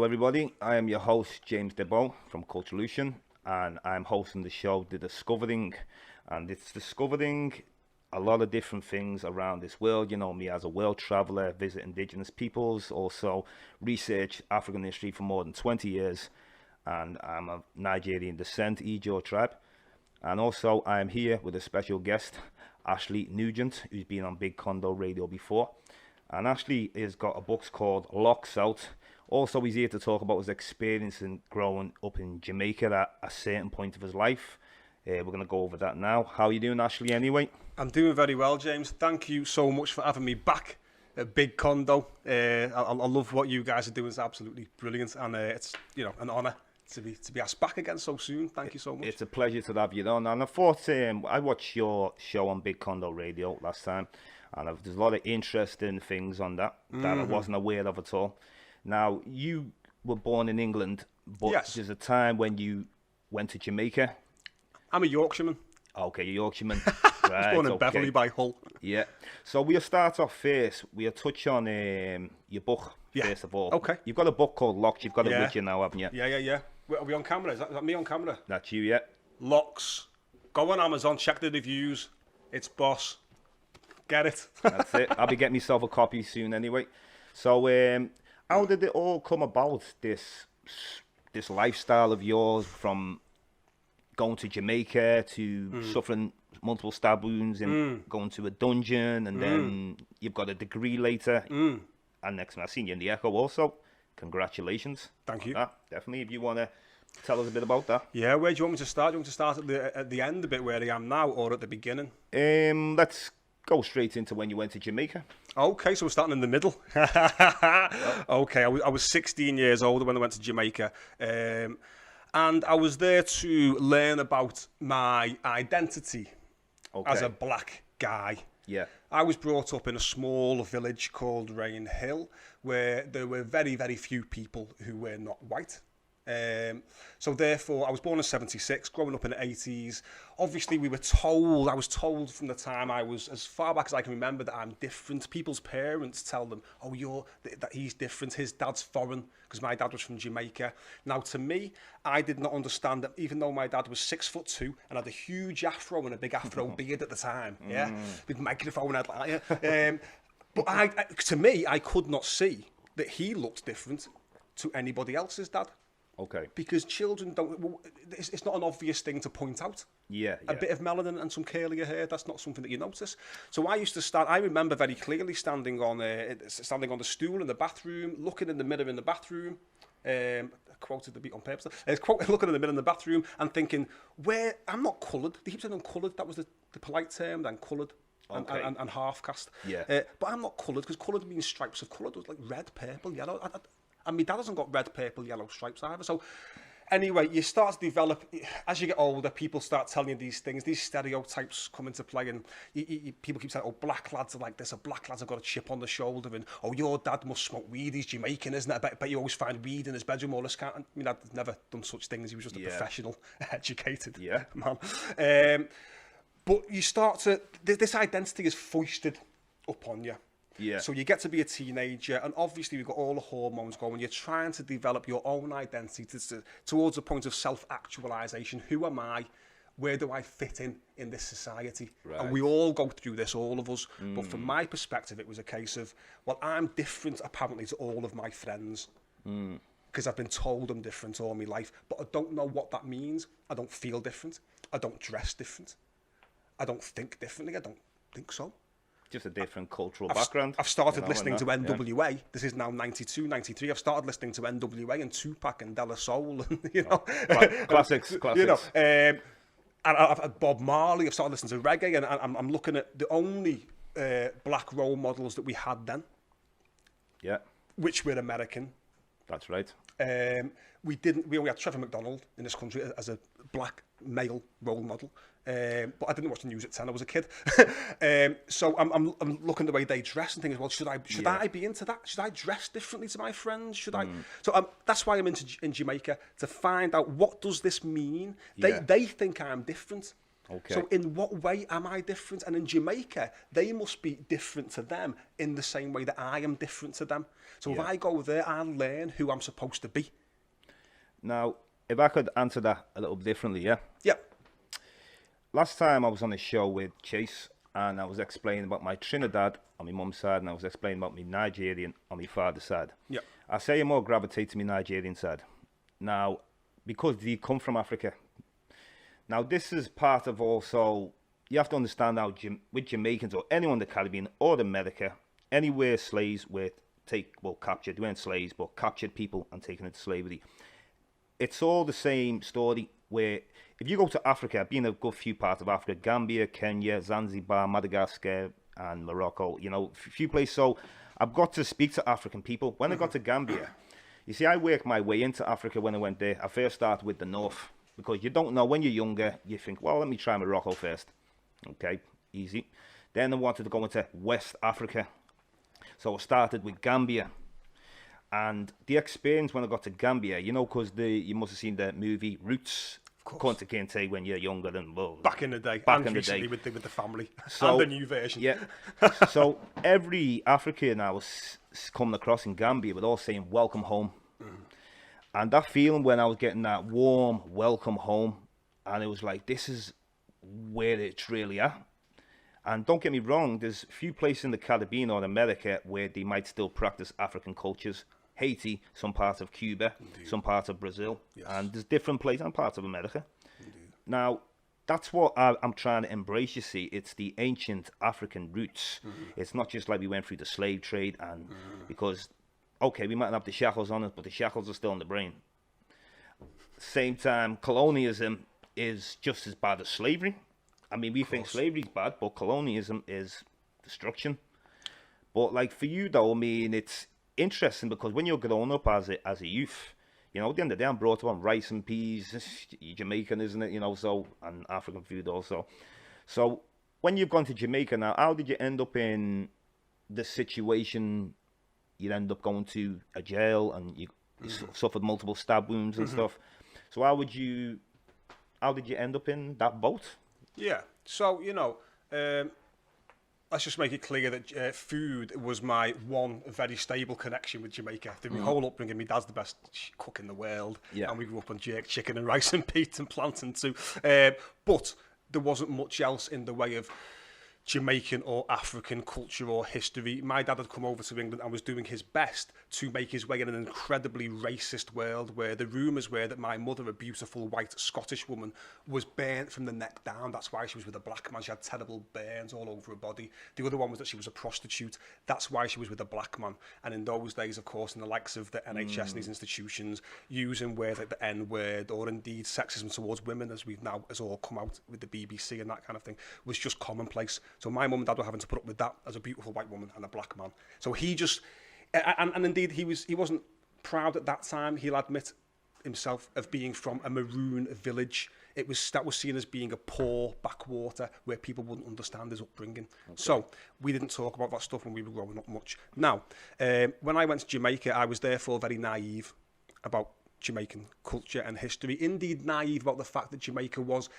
Hello everybody, I am your host James Diboe from Culturelution, and I'm hosting the show The Discovering, and it's discovering a lot of different things around this world. You know me as a world traveller, visit indigenous peoples, also research African history for more than 20 years, and I'm of Nigerian descent, Ijaw tribe. And also I'm here with a special guest, Ashleigh Nugent, who's been on Big Condo Radio before. And Ashleigh has got a book called Locks Out. Also, he's here to talk about his experience in growing up in Jamaica at a certain point of his life. We're going to go over that now. How are you doing, Ashleigh, anyway? I'm doing very well, James. Thank you so much for having me back at Big Condo. I love what you guys are doing. It's absolutely brilliant, and it's an honour to be asked back again so soon. Thank you so much. It's a pleasure to have you on. And I thought I watched your show on Big Condo Radio last time, and there's a lot of interesting things on that I wasn't aware of at all. Now, you were born in England, but Yes. There's a time when you went to Jamaica. I'm a Yorkshireman. Okay, you're Yorkshireman. I Right, was born in okay. Beverley by Hull. Yeah. So we'll start off first. We'll touch on your book, Yeah. first of all. Okay. You've got a book called Locks. You've got it Yeah. with you now, haven't you? Yeah. Wait, are we on camera? Is that me on camera? That's you, yeah? Locks. Go on Amazon, check the reviews. It's boss. Get it. That's it. I'll be getting myself a copy soon anyway. So how did it all come about, this lifestyle of yours, from going to Jamaica to suffering multiple stab wounds and going to a dungeon, and then you've got a degree later, and next time I've seen you in the Echo also. Congratulations. Thank you. Definitely, if you want to tell us a bit about that. Yeah, where do you want me to start? Do you want me to start at the end, a bit where I am now, or at the beginning? Let's go straight into when you went to Jamaica. Okay, so we're starting in the middle. Okay, I was 16 years old when I went to Jamaica. And I was there to learn about my identity as a black guy. Yeah. I was brought up in a small village called Rain Hill, where there were very, very few people who were not white. So therefore, I was born in 76, growing up in the 80s. Obviously, I was told from the time I was, as far back as I can remember, that I'm different. People's parents tell them, oh, that he's different, his dad's foreign, because my dad was from Jamaica. Now, to me, I did not understand that even though my dad was 6'2" and had a huge afro and a big afro beard at the time, with microphone, but to me, I could not see that he looked different to anybody else's dad. Okay. Because children it's not an obvious thing to point out. Yeah. A bit of melanin and some curlier hair, that's not something that you notice. So I remember very clearly standing on the stool in the bathroom, looking in the mirror in the bathroom, quoted the beat on purpose, looking in the mirror in the bathroom and thinking, I'm not coloured. They keep saying I'm coloured, that was the polite term, then coloured. Okay. And half caste. Yeah. But I'm not coloured, because coloured means stripes of colour. It was like red, purple, yellow. And my dad hasn't got red, purple, yellow stripes either. So anyway, you start to develop, as you get older, people start telling you these things, these stereotypes come into play, and people keep saying, oh, black lads are like this, or black lads have got a chip on the shoulder, and oh, your dad must smoke weed, he's Jamaican, isn't it? I bet you always find weed in his bedroom, all this kind of, I mean, I'd never done such things, he was just a professional, educated man. But you start to, this identity is foisted upon you. Yeah. So you get to be a teenager, and obviously we've got all the hormones going. You're trying to develop your own identity towards a point of self-actualization. Who am I? Where do I fit in this society? Right. And we all go through this, all of us. But from my perspective, it was a case of, well, I'm different apparently to all of my friends. Because I've been told I'm different all my life, but I don't know what that means. I don't feel different. I don't dress different. I don't think differently. I don't think so. Just a different cultural background. I've started listening to NWA. Yeah. This is now 92, 93. I've started listening to NWA and Tupac and De La Soul, and, Classics. And I've had Bob Marley. I've started listening to reggae, and I'm looking at the only black role models that we had then. Yeah. Which were American. That's right. We only had Trevor McDonald in this country as a black male role model. But I didn't watch the news at 10. I was a kid. So I'm looking at the way they dress and thinking, well, should I be into that? Should I dress differently to my friends? Should I? So that's why I'm in Jamaica, to find out, what does this mean? They think I'm different. Okay. So in what way am I different? And in Jamaica, they must be different to them in the same way that I am different to them. So if Yeah. I go there, I'll learn who I'm supposed to be. Now, if I could answer that a little differently, yeah. Yeah. Last time I was on a show with Chase, and I was explaining about my Trinidad on my mum's side, and I was explaining about my Nigerian on my father's side. Yeah. I say I more gravitate to my Nigerian side. Now, because they come from Africa. Now, this is part of also, you have to understand how with Jamaicans or anyone in the Caribbean or America, anywhere slaves were captured, they weren't slaves, but captured people and taken into slavery. It's all the same story where if you go to Africa, I've been a good few parts of Africa, Gambia, Kenya, Zanzibar, Madagascar, and Morocco, you know, a few places. So I've got to speak to African people. When I got to Gambia, you see, I worked my way into Africa when I went there. I first started with the north because you don't know when you're younger. You think, well, let me try Morocco first. Okay, easy. Then I wanted to go into West Africa. So I started with Gambia. And the experience when I got to Gambia, you know, because you must have seen the movie Roots. Country Kente when you're younger than back in the day. Back and in the recently day with the family so, and the new version. Yeah. So every African I was coming across in Gambia would all saying "Welcome home," and that feeling when I was getting that warm welcome home, and it was like this is where it's really at. And don't get me wrong, there's a few places in the Caribbean or America where they might still practice African cultures. Haiti, some parts of Cuba, Indeed. Some parts of Brazil, yes. And there's different places and parts of America. Indeed. Now, that's what I'm trying to embrace, you see. It's the ancient African roots. It's not just like we went through the slave trade, and because, okay, we might not have the shackles on us, but the shackles are still in the brain. Same time, colonialism is just as bad as slavery. I mean, we think slavery's bad, but colonialism is destruction. But like for you, though, I mean, it's interesting because when you're growing up as a youth, you know, at the end of the day, I'm brought up on rice and peas, Jamaican, isn't it? You know, so, and African food also. So when you've gone to Jamaica now, how did you end up in the situation? You end up going to a jail and you suffered multiple stab wounds and stuff. So how did you end up in that boat? Yeah. So, you know, let's just make it clear that food was my one very stable connection with Jamaica. Through my whole upbringing, my dad's the best cook in the world. Yeah. And we grew up on jerk chicken and rice and peas and plantain too. But there wasn't much else in the way of Jamaican or African culture or history. My dad had come over to England and was doing his best to make his way in an incredibly racist world where the rumours were that my mother, a beautiful white Scottish woman, was burnt from the neck down. That's why she was with a black man. She had terrible burns all over her body. The other one was that she was a prostitute. That's why she was with a black man. And in those days, of course, in the likes of the NHS and these institutions, using words like the N-word or indeed sexism towards women, as we've now has all come out with the BBC and that kind of thing, was just commonplace. So my mum and dad were having to put up with that as a beautiful white woman and a black man. So he just, and indeed he wasn't proud at that time, he'll admit himself, of being from a maroon village. That was seen as being a poor backwater where people wouldn't understand his upbringing. Okay. So we didn't talk about that stuff when we were growing up much. Now, when I went to Jamaica, I was therefore very naive about Jamaican culture and history. Indeed, naive about the fact that Jamaica was,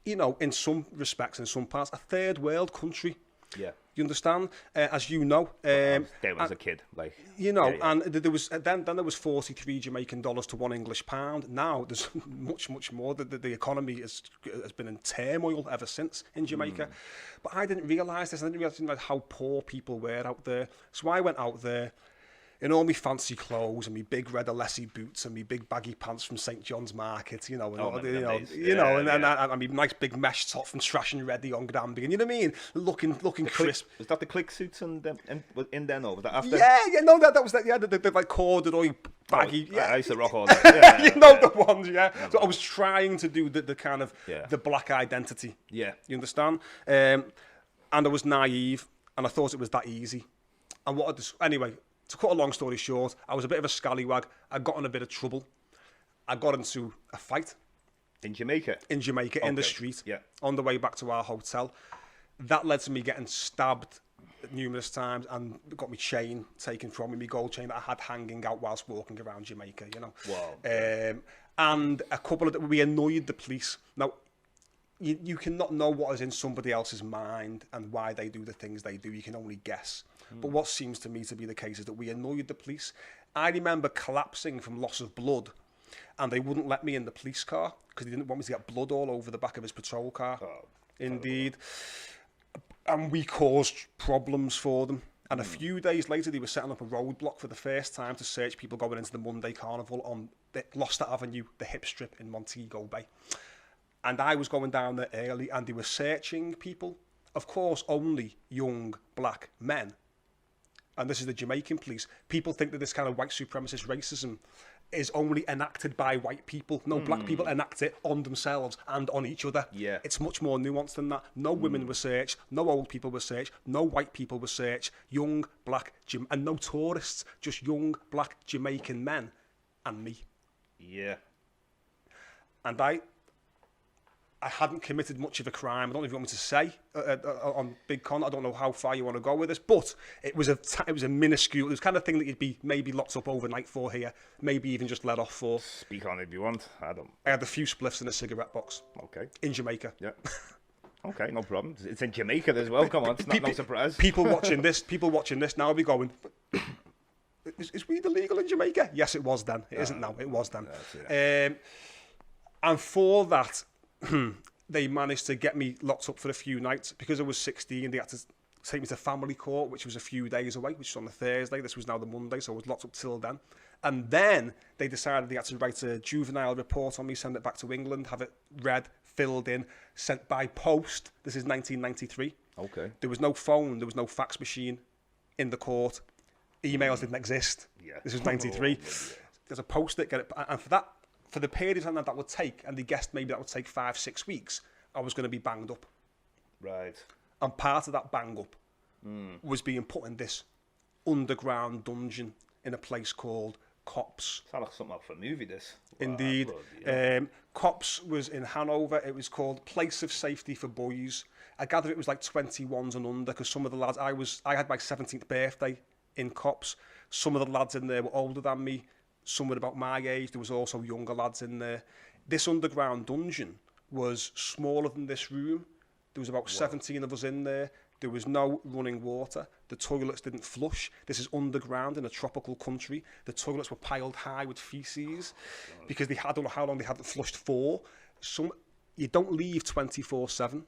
you know, in some respects, in some parts, a third world country. Yeah. You understand? As you know. There was a kid, like. You know, and there was then there was 43 Jamaican dollars to $1 English pound. Now there's much more. The economy has been in turmoil ever since in Jamaica. But I didn't realise this. I didn't realise how poor people were out there. So I went out there in all my fancy clothes and my big red Alessi boots and my big baggy pants from St John's Market, you know, and and my nice big mesh top from Trash and Ready on Granby, and you know what I mean, looking crisp. Was that the click suits and in then over that after? Yeah, that was that. Yeah, the like corduroy baggy. I used to rock all that. You know the ones, yeah. So I was trying to do the kind of the black identity. Yeah, you understand? And I was naive, and I thought it was that easy. And anyway. To cut a long story short, I was a bit of a scallywag. I got in a bit of trouble. I got into a fight. In Jamaica? In Jamaica, in the street, on the way back to our hotel. That led to me getting stabbed numerous times and got my chain taken from me, my gold chain that I had hanging out whilst walking around Jamaica, you know. Wow. And we annoyed the police. Now, you cannot know what is in somebody else's mind and why they do the things they do. You can only guess. But what seems to me to be the case is that we annoyed the police. I remember collapsing from loss of blood, and they wouldn't let me in the police car because they didn't want me to get blood all over the back of his patrol car. Oh, Indeed. And we caused problems for them. And a few days later, they were setting up a roadblock for the first time to search people going into the Monday Carnival on the Gloucester Avenue, the hip strip in Montego Bay. And I was going down there early, and they were searching people. Of course, only young black men. And this is the Jamaican police. People think that this kind of white supremacist racism is only enacted by white people. No, black people enact it on themselves and on each other. Yeah. It's much more nuanced than that. No women were searched, no old people were searched, no white people were searched, young, black, and no tourists, just young, black Jamaican men and me. Yeah. And I hadn't committed much of a crime. I don't know if you want me to say on Big Con. I don't know how far you want to go with this, but it was a minuscule. It was the kind of thing that you'd be maybe locked up overnight for here, maybe even just let off for. Speak on it if you want. I had a few spliffs in a cigarette box. Okay. In Jamaica. Yeah. Okay, no problem. It's in Jamaica as well. Come on, it's not no surprise. People watching this now will be going, is weed illegal in Jamaica? Yes, it was then. It isn't now. It was then. And for that, they managed to get me locked up for a few nights. Because I was 16, they had to take me to family court, which was a few days away, which was on the Thursday. This was now the Monday, so I was locked up till then. And then they decided they had to write a juvenile report on me, send it back to England, have it read, filled in, sent by post. This is 1993. Okay. There was no phone, there was no fax machine in the court. Emails didn't exist. Yeah. This was 93. There's a post-it, get it, and for the period of time that would take, and they guessed maybe that would take 5-6 weeks, I was going to be banged up. Right. And part of that bang up was being put in this underground dungeon in a place called Cops. Sounds like something out for a movie, this. Indeed. Wow, yeah. Cops was in Hanover. It was called Place of Safety for Boys. I gather it was like 21s and under, because some of the lads, I had my 17th birthday in Cops. Some of the lads in there were older than me. Some were about my age. There was also younger lads in there. This underground dungeon was smaller than this room. There was about 17 of us in there. There was no running water. The toilets didn't flush. This is underground in a tropical country. The toilets were piled high with feces because I don't know how long they hadn't flushed for. You don't leave 24/7.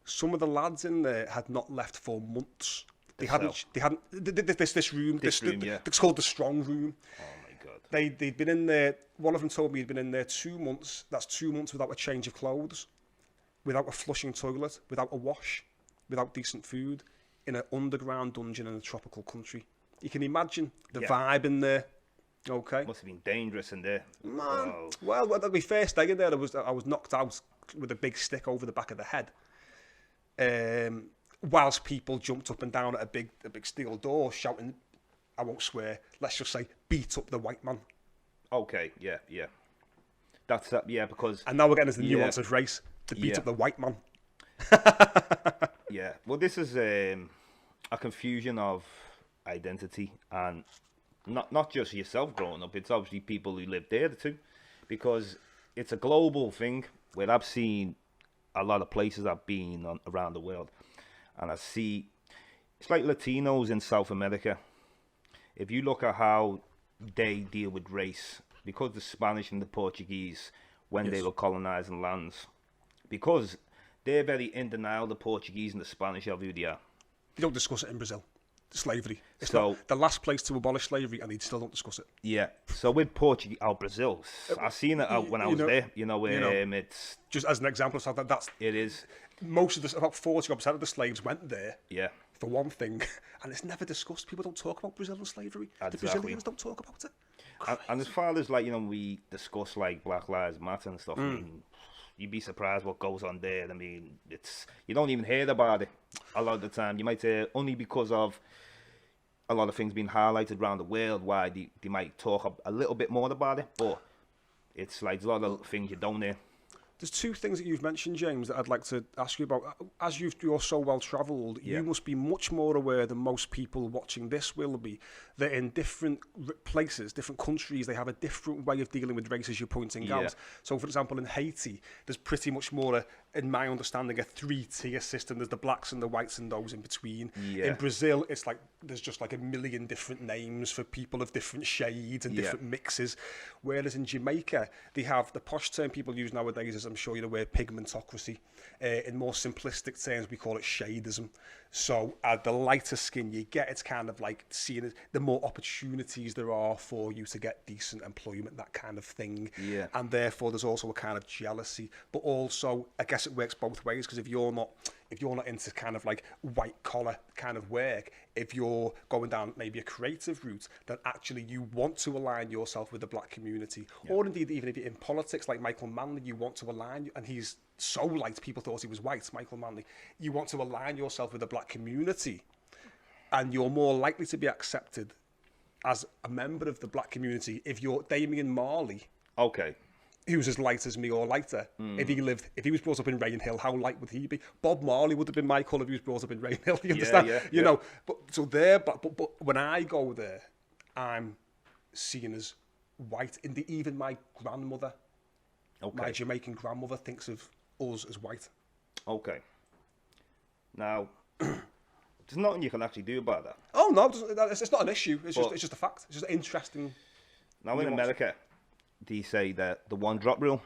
Some of the lads in there had not left for months. They hadn't. This room. Yeah. It's called the strong room. Oh my God. They'd been in there. One of them told me he'd been in there 2 months. That's 2 months without a change of clothes, without a flushing toilet, without a wash, without decent food, in an underground dungeon in a tropical country. You can imagine the vibe in there. Okay. Must have been dangerous in there. Man. Wow. Well, my first day in there, I was knocked out with a big stick over the back of the head. Whilst people jumped up and down at a big steel door, shouting, I won't swear, let's just say, beat up the white man. Okay, yeah. That's because... And now we're getting into the nuance of race, to beat up the white man. Yeah, well, this is a confusion of identity, and not just yourself growing up, it's obviously people who live there too, because it's a global thing where I've seen a lot of places I've been on around the world, and I see it's like Latinos in South America. If you look at how they deal with race, because the Spanish and the Portuguese, when they were colonizing lands, because they're very in denial, the Portuguese and the Spanish, of who they are. You don't discuss it in Brazil. Slavery. It's So- not the last place to abolish slavery, and they still don't discuss it. Yeah. So with Portuguese, Brazil, I seen it out when I was there. It's Just as an example, so that's it is. most of about 40% of the slaves went there Yeah. for one thing, and it's never discussed. People don't talk about Brazilian slavery. The Exactly. Brazilians don't talk about it. And as far as we discuss Black Lives Matter and stuff, I mean, you'd be surprised what goes on there. I mean, you don't even hear about it a lot of the time. You might say only because of a lot of things being highlighted around the world why they might talk a little bit more about it, but it's there's a lot of things you don't hear. There's two things that you've mentioned, James, that I'd like to ask you about. As you're so well travelled, you must be much more aware than most people watching this will be, that in different places, different countries, they have a different way of dealing with race, as you're pointing out. So, for example, in Haiti, there's pretty much more in my understanding, a three-tier system. There's the blacks and the whites and those in between. Yeah. In Brazil, it's like there's just like a million different names for people of different shades and different mixes. Whereas in Jamaica, they have the posh term people use nowadays, as I'm sure you're aware, pigmentocracy. In more simplistic terms, we call it shadism. So the lighter skin you get, it's kind of like seeing it, the more opportunities there are for you to get decent employment, that kind of thing. Yeah. And therefore, there's also a kind of jealousy. But also, I guess it works both ways, because if you're not into kind of like white collar kind of work, if you're going down maybe a creative route, then actually you want to align yourself with the black community. Or indeed, even if you're in politics, like Michael Manley, you want to align, and he's so light, people thought he was white, Michael Manley. You want to align yourself with the black community, and you're more likely to be accepted as a member of the black community if you're Damian Marley. Okay. Who's as light as me or lighter. If he was brought up in Rainhill, how light would he be? Bob Marley would have been my colour if he was brought up in Rainhill. You understand? You know, but so there. But when I go there, I'm seen as white. Even my grandmother, my Jamaican grandmother, thinks of us as white. Okay. Now, there's nothing you can actually do about that. Oh no, it's not an issue. It's just a fact. It's just interesting. Now in America, they say that the one drop rule,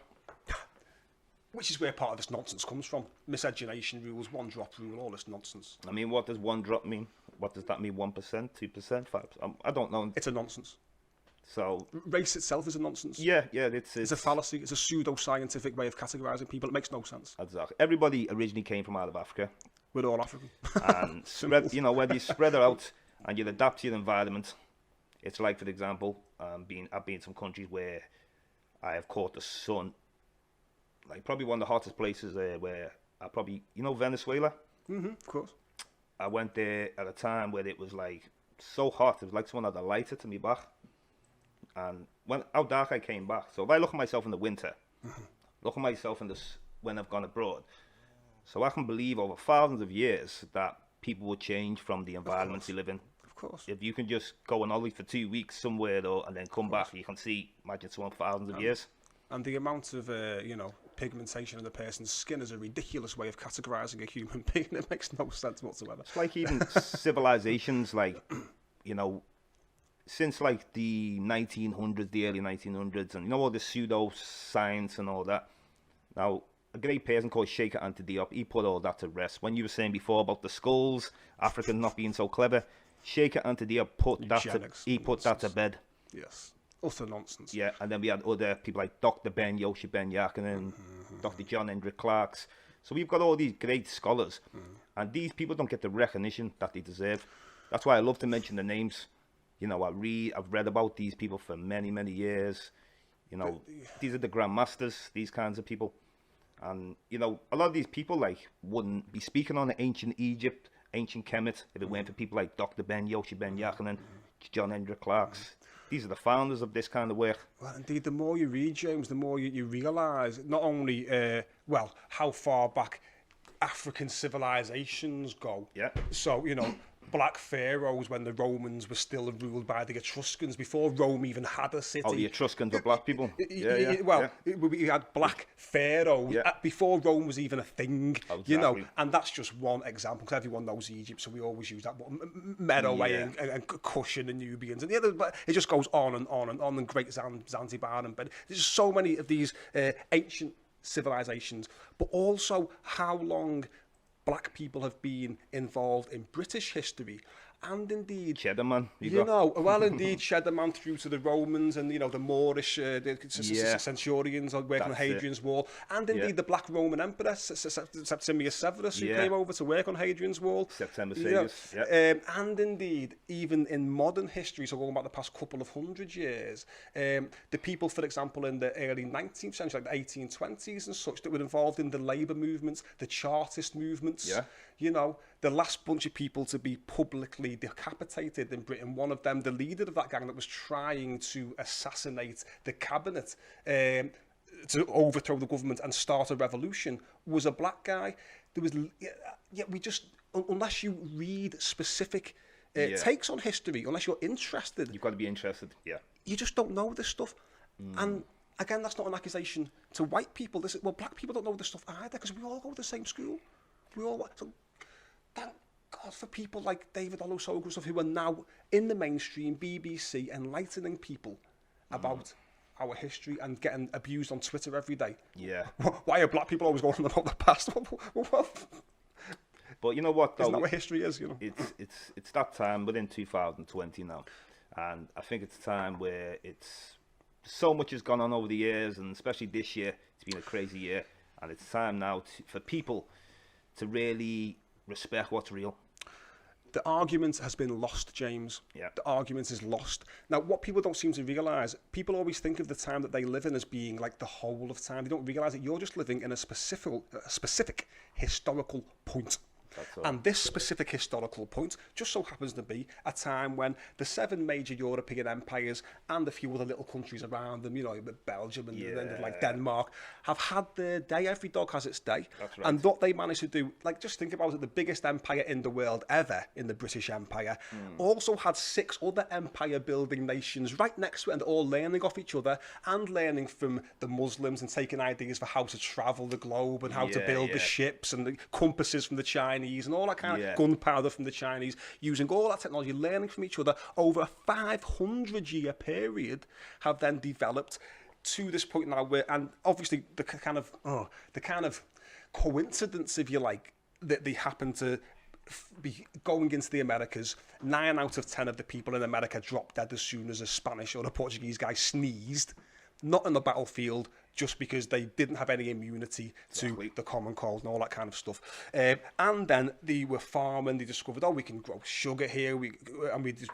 which is where part of this nonsense comes from. Miscegenation rules, one drop rule, all this nonsense. I mean, what does one drop mean? What does that mean? 1%, 2%, 5%? I don't know. It's a nonsense. So race itself is a nonsense. Yeah, it's a fallacy. It's a pseudo-scientific way of categorizing people. It makes no sense. Exactly. Everybody originally came from out of Africa. We're all African. And spread, whether you spread it out and you adapt to your environment, it's like, for example, I've been in some countries where I have caught the sun, like probably one of the hottest places where I probably, Venezuela? Of course. I went there at a time where it was like so hot, it was like someone had a lighter to me back. And how dark I came back. So if I look at myself in the winter, look at myself when I've gone abroad, so I can believe over thousands of years that people will change from the environments you live in. Of course. If you can just go on holiday for 2 weeks somewhere though, and then come back, you can see, imagine someone thousands of years. And the amount of, pigmentation in the person's skin is a ridiculous way of categorizing a human being. It makes no sense whatsoever. It's like even civilizations, like, since like the 1900s, the early 1900s, and all the pseudo-science and all that. Now, a great person called Shaker Antidote, he put all that to rest. When you were saying before about the skulls, Africans not being so clever, Shaker Antidote put that to bed. Yes, utter nonsense. Yeah, and then we had other people like Dr. Ben Yoshi Ben Yakinen, Dr. John Hendrik Clarks. So we've got all these great scholars, and these people don't get the recognition that they deserve. That's why I love to mention the names. I've read about these people for many, many years. These are the grandmasters, these kinds of people. And, a lot of these people, wouldn't be speaking on ancient Egypt, ancient Kemet, if it weren't for people like Dr. Ben Yoshi Ben Yakinen, John Hendrik Clarks. These are the founders of this kind of work. Well, indeed, the more you read, James, the more you realise not only, how far back African civilizations go. Yeah. So, black pharaohs when the Romans were still ruled by the Etruscans, before Rome even had a city. Oh, the Etruscans were black people. We had black pharaohs before Rome was even a thing, exactly. And that's just one example, because everyone knows Egypt, so we always use that. Meroe and Kush and the Nubians, and the other, but it just goes on and on and on, and Great Zanzibar, and there's just so many of these ancient civilizations, but also how long black people have been involved in British history, and indeed Cheddar Man, indeed Cheddar Man through to the Romans and the Moorish centurions working on Hadrian's Wall, and indeed the Black Roman Emperor Septimius Severus, who came over to work on Hadrian's Wall. September Severus, and indeed even in modern history, so going back the past couple of hundred years, the people, for example, in the early 19th century, like the 1820s and such, that were involved in the labour movements, the Chartist movements. The last bunch of people to be publicly decapitated in Britain, one of them, the leader of that gang that was trying to assassinate the cabinet, to overthrow the government and start a revolution, was a black guy. There was, we just, unless you read specific takes on history, unless you're interested. You've got to be interested, You just don't know this stuff. And again, that's not an accusation to white people. This is, well, black people don't know this stuff either because we all go to the same school. We all, so thank God for people like David Olusogun and stuff who are now in the mainstream, BBC, enlightening people about our history and getting abused on Twitter every day. Yeah. Why are black people always going on about the past? But you know what, though? Isn't that what history is, you know? It's that time within 2020 now. And I think it's time where so much has gone on over the years, and especially this year, it's been a crazy year. And it's time now for people to really respect what's real. The argument has been lost, James. Yeah. The argument is lost. Now, what people don't seem to realise, people always think of the time that they live in as being like the whole of time. They don't realise that you're just living in a specific historical point. And this specific historical point just so happens to be a time when the 7 major European empires and a few other little countries around them, you know, Belgium and then like Denmark, have had their day. Every dog has its day. That's right. And what they managed to do, like, just think about it, the biggest empire in the world ever, in the British Empire, also had 6 other empire building nations right next to it, and all learning off each other and learning from the Muslims and taking ideas for how to travel the globe and how to build the ships and the compasses from the Chinese and all that kind of gunpowder from the Chinese, using all that technology, learning from each other over a 500-year period, have then developed to this point now where, and obviously the kind of coincidence, if you like, that they happen to be going into the Americas. 9 out of 10 of the people in America dropped dead as soon as a Spanish or a Portuguese guy sneezed, not on the battlefield, just because they didn't have any immunity to the common cold and all that kind of stuff. And then they were farming, they discovered, we can grow sugar here, we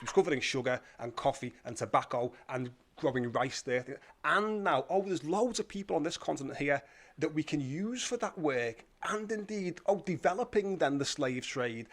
discovering sugar and coffee and tobacco and growing rice there. And now, there's loads of people on this continent here that we can use for that work, and indeed, developing then the slave trade,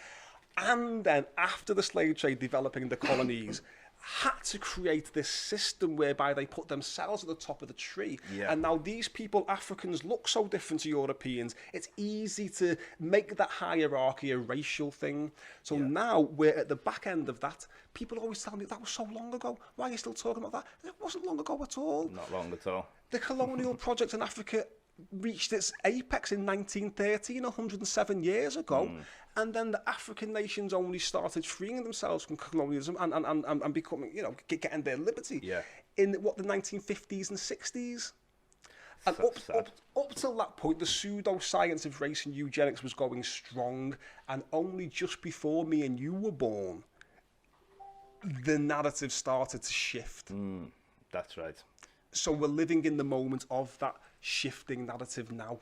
and then after the slave trade, developing the colonies, had to create this system whereby they put themselves at the top of the tree. Yeah. And now these people, Africans, look so different to Europeans. It's easy to make that hierarchy a racial thing. So now we're at the back end of that. People always tell me, that was so long ago. Why are you still talking about that? It wasn't long ago at all. Not long at all. The colonial project in Africa reached its apex in 1913, 107 years ago. And then the African nations only started freeing themselves from colonialism and becoming, getting their liberty in the 1950s and 60s. And up till that point, the pseudoscience of race and eugenics was going strong. And only just before me and you were born, the narrative started to shift. That's right. So we're living in the moment of that shifting narrative now.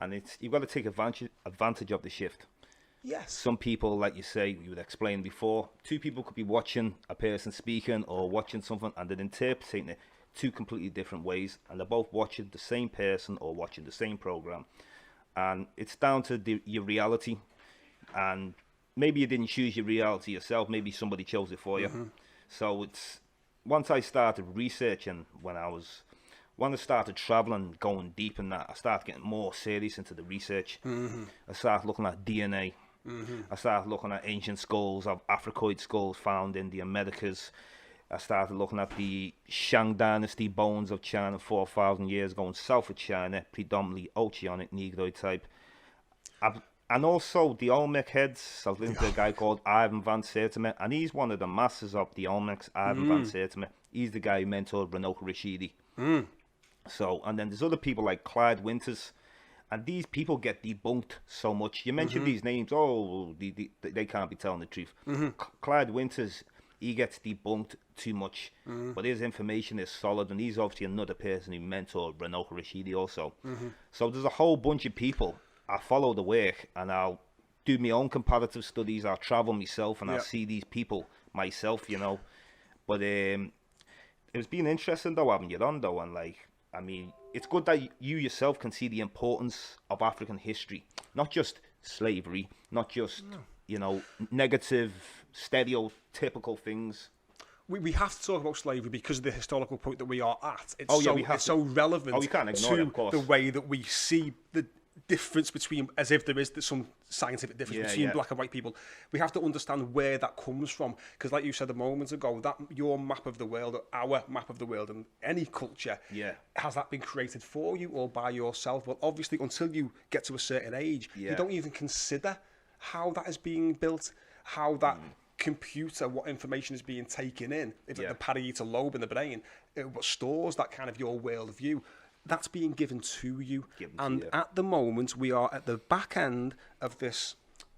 And you've got to take advantage of the shift. Yes. Some people, like you say, you would explain before, 2 people could be watching a person speaking or watching something, and they're interpreting it 2 completely different ways, and they're both watching the same person or watching the same program. And it's down to your reality. And maybe you didn't choose your reality yourself, maybe somebody chose it for you. So once I started researching, when I started traveling, going deep in that, I started getting more serious into the research. I started looking at DNA. I started looking at ancient skulls of Africoid skulls found in the Americas. I started looking at the Shang Dynasty bones of China 4,000 years ago, south of China, predominantly Oceanic Negroid type. And also the Olmec heads. I was listening to a guy called Ivan van Sertima, and he's one of the masters of the Olmecs, Ivan van Sertima. He's the guy who mentored Renoka Rashidi. So, and then there's other people like Clyde Winters, and these people get debunked so much. You mentioned these names, they can't be telling the truth. Clyde Winters, he gets debunked too much, but his information is solid, and he's obviously another person who mentored Renoka Rashidi also. So there's a whole bunch of people. I follow the work, and I'll do my own comparative studies. I'll travel myself, and I'll see these people myself, But it's been interesting, though, having you on, though, and it's good that you yourself can see the importance of African history, not just slavery, not just, negative, stereotypical things. We have to talk about slavery because of the historical point that we are at. It's so relevant you can't ignore it, of course. the way that we see difference between, as if there is some scientific difference between black and white people. We have to understand where that comes from, because like you said a moment ago, that your map of the world, or our map of the world, and any culture, has that been created for you or by yourself? Well, obviously, until you get to a certain age, you don't even consider how that is being built, how that computer, what information is being taken in, if the parietal lobe in the brain, what stores that kind of your worldview. That's being given to you. At the moment, we are at the back end of this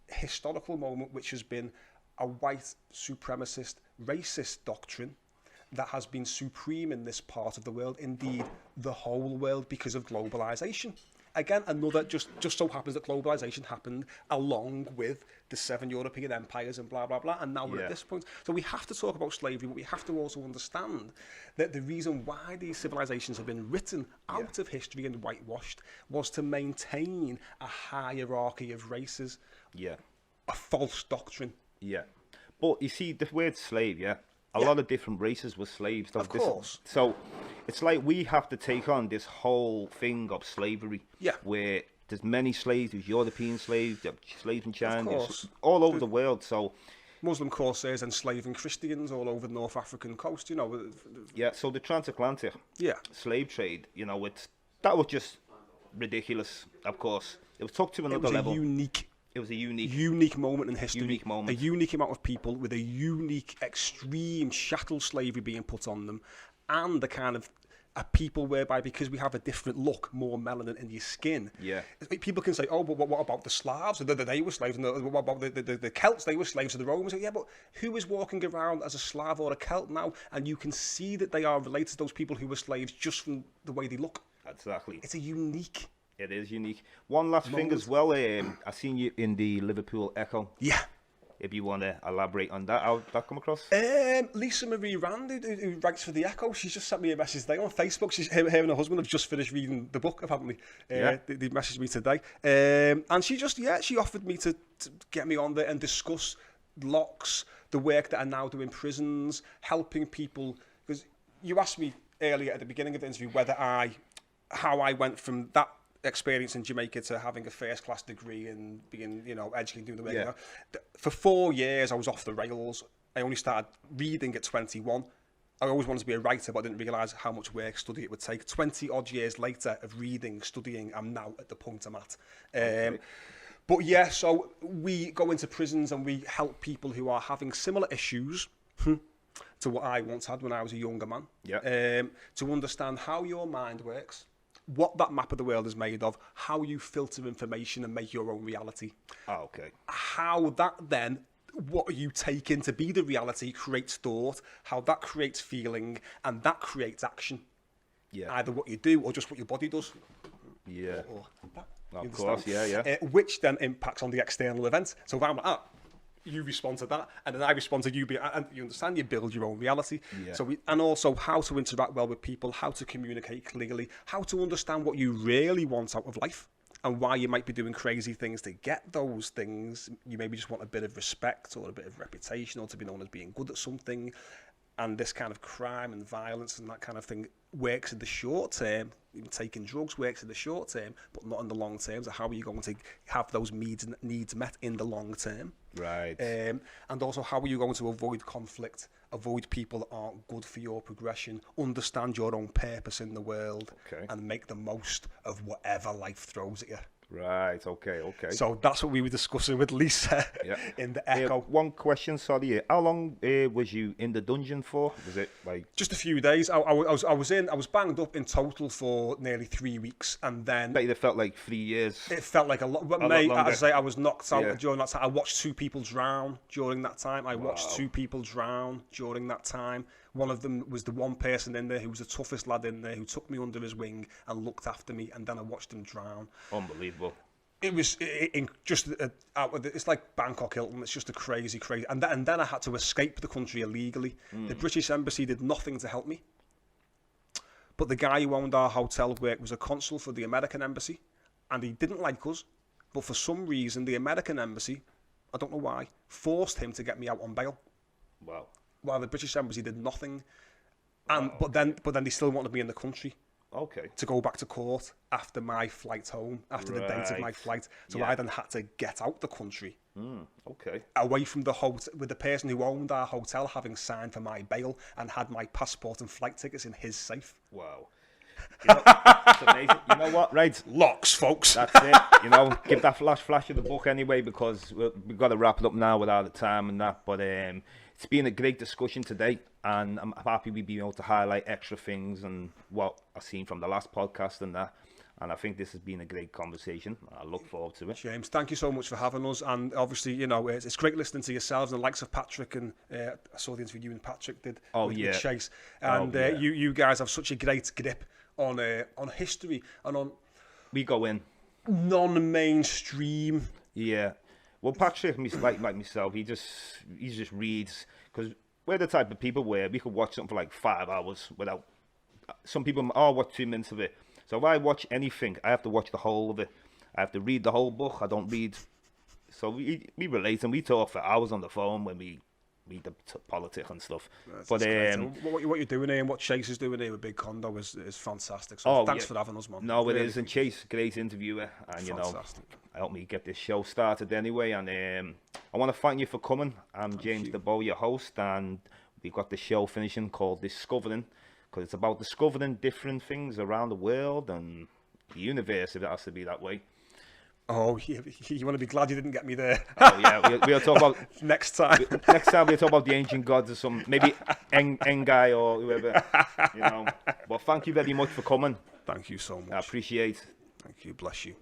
historical moment, which has been a white supremacist, racist doctrine that has been supreme in this part of the world, indeed the whole world, because of globalization. Again, another, just so happens that globalization happened along with the 7 European empires and blah, blah, blah. And now we're at this point. So we have to talk about slavery, but we have to also understand that the reason why these civilizations have been written out of history and whitewashed was to maintain a hierarchy of races. A false doctrine. But you see, the word slave, a lot of different races were slaves. Of course. So it's like we have to take on this whole thing of slavery, where there's many slaves. There's European slaves, there's slaves in China, all over the world. So Muslim corsairs enslaving Christians all over the North African coast, you know. So the transatlantic slave trade, you know, that was just ridiculous. Of course, it was took to another level. It was a unique moment in history. A unique amount of people with a unique, extreme chattel slavery being put on them, and the kind of a people whereby, because we have a different look, more melanin in your skin. People can say, oh, but what about the Slavs? They were slaves. And what about the Celts? They were slaves to the Romans. Yeah, but who is walking around as a Slav or a Celt now? And you can see that they are related to those people who were slaves just from the way they look. Exactly. It's a unique. It is unique. One last thing as well. I seen you in the Liverpool Echo. If you want to elaborate on that, how'd that come across? Lisa Marie Rand, who writes for the Echo, she's just sent me a message today on Facebook. Her and her husband have just finished reading the book, apparently. They messaged me today. And she just, she offered me to get me on there and discuss locks, the work that I now do in prisons, helping people. Because you asked me earlier at the beginning of the interview how I went from that experience in Jamaica to having a first-class degree and being, educated, doing the work. You know. For 4 years, I was off the rails. I only started reading at 21. I always wanted to be a writer, but I didn't realise how much work, study it would take. 20-odd years later of reading, studying, I'm now at the point I'm at. But so we go into prisons and we help people who are having similar issues to what I once had when I was a younger man. To understand how your mind works, what that map of the world is made of, how you filter information and make your own reality. How that then, what you take in to be the reality, creates thought, how that creates feeling, and that creates action. Either what you do or just what your body does. Or that. Of course, which then impacts on the external event. So if I'm like, you respond to that, and then I respond to you, and you understand, you build your own reality. And also how to interact well with people, how to communicate clearly, how to understand what you really want out of life, and why you might be doing crazy things to get those things. You maybe just want a bit of respect or a bit of reputation, or to be known as being good at something. And this kind of crime and violence and that kind of thing works in the short term. Even taking drugs works in the short term, but not in the long term. So how are you going to have those needs met in the long term? And also, how are you going to avoid conflict, avoid people that aren't good for your progression, understand your own purpose in the world, and make the most of whatever life throws at you? So that's what we were discussing with Lisa in the Echo. One question, sorry. How long was you in the dungeon for? Was it like just a few days? I was banged up in total for nearly 3 weeks, and then it felt like 3 years. It felt like a lot. But mate, as I say, I was knocked out during that time. I watched 2 people drown during that time. One of them was the one person in there who was the toughest lad in there, who took me under his wing and looked after me, and then I watched him drown. Unbelievable. It was it's like Bangkok Hilton. It's just a crazy. And then I had to escape the country illegally. The British Embassy did nothing to help me. But the guy who owned our hotel was a consul for the American Embassy, and he didn't like us. But for some reason, the American Embassy, I don't know why, forced him to get me out on bail. Wow. While the British Embassy did nothing, but then they still wanted me in the country. Okay. to go back to court after my flight home, after the date of my Right. flight. So Yeah. I then had to get out the country, Okay. away from the hotel, with the person who owned our hotel having signed for my bail and had my passport and flight tickets in his safe. Wow. You know, it's amazing. You know what? Right. Locks, folks. That's it. You know, give that flash of the book anyway, because we've got to wrap it up now without the time and that. But it's been a great discussion today, and I'm happy we've been able to highlight extra things and what I've seen from the last podcast and that. And I think this has been a great conversation. I look forward to it. James, thank you so much for having us. And obviously, you know, it's great listening to yourselves and the likes of Patrick. And I saw the interview you and Patrick did with Chase. And you guys have such a great grip on history and on We go in. non-mainstream. Yeah. Well, Patrick, like myself, he just reads, because we're the type of people where we could watch something for like 5 hours without. Some people watch 2 minutes of it. So if I watch anything, I have to watch the whole of it. I have to read the whole book. I don't read. So we relate and we talk for hours on the phone when we read the politics and stuff. What you're doing here and what Chase is doing here with Big Condo is fantastic. So thanks for having us, man. No, it is. And Chase, great interviewer, and you know, helped me get this show started anyway. And I want to thank you for coming. I'm James Diboe, your host, and we've got the show finishing called Discovering, because it's about discovering different things around the world and the universe, if it has to be that way. Oh, you want to be glad you didn't get me there. Oh yeah, we'll talk about next time. Next time we'll talk about the ancient gods or some, maybe Engai or whoever, you know. But thank you very much for coming. Thank you so much. I appreciate. Thank you. Bless you.